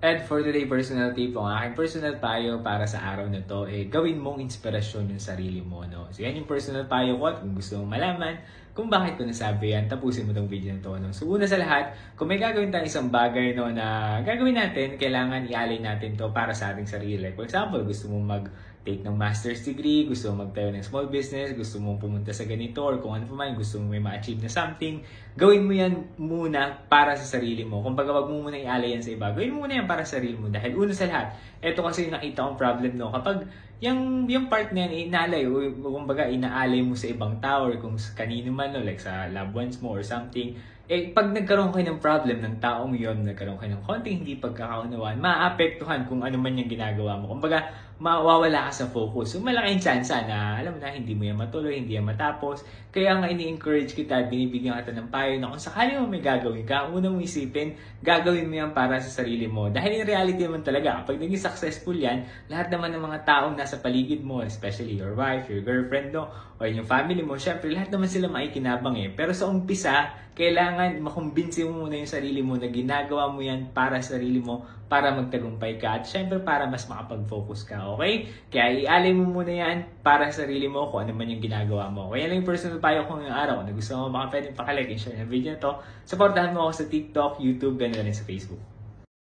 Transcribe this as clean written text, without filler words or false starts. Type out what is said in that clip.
And for today personal tip, ang aking personal payo para sa araw na to, gawin mong inspirasyon yung sarili mo, no? So yan yung personal payo ko at kung gusto mong malaman kung bakit ko nasabi yan, tapusin mo tong video na to, no? So una sa lahat, kung may gagawin tayong isang bagay, no, na gagawin natin, kailangan i-alay natin to para sa ating sarili. For example, gusto mong take ng master's degree, gusto mong magtayo ng small business, gusto mong pumunta sa ganito, or kung ano pa man, gusto mong may ma-achieve na something, gawin mo yan muna para sa sarili mo. Kung wag mo muna i-alay yan sa iba, gawin mo muna yan para sa sarili mo. Dahil una sa lahat, eto kasi yung nakita kong problem, no, kapag yung part na yan, inalay, o kumbaga inaalay mo sa ibang tao, or kung kanino man, no, like sa loved ones mo or something, pag nagkaroon kayo ng problem ng taong yon, nagkaroon kayo ng konting hindi pagkakaunawaan, maapektuhan kung ano man yung ginagawa mo. Kumbaga, mawawala ka sa focus. So, malaking chance na, alam mo na, hindi mo yan matuloy, hindi yan matapos. Kaya nga ini-encourage kita at binibigyan kita ng payo na kung sakali mo may gagawin ka, una mong isipin, gagawin mo yan para sa sarili mo. Dahil in reality naman talaga, kapag naging successful yan, lahat naman ng mga taong nasa paligid mo, especially your wife, your girlfriend, no, or yung family mo, syempre, lahat naman sila maikinabang Pero sa umpisa, kailangan makumbinsi mo muna yung sarili mo na ginagawa mo yan para sa sarili mo, para magtagumpay ka, at syempre para mas makapag-focus ka, okay? Kaya ialay mo muna yan para sa sarili mo kung ano man yung ginagawa mo. Kaya lang yung personal payo ko ngayong araw. Kung gusto mo, baka pwedeng pakalike and share ng video na to. Supportahan mo ako sa TikTok, YouTube, ganoon rin sa Facebook.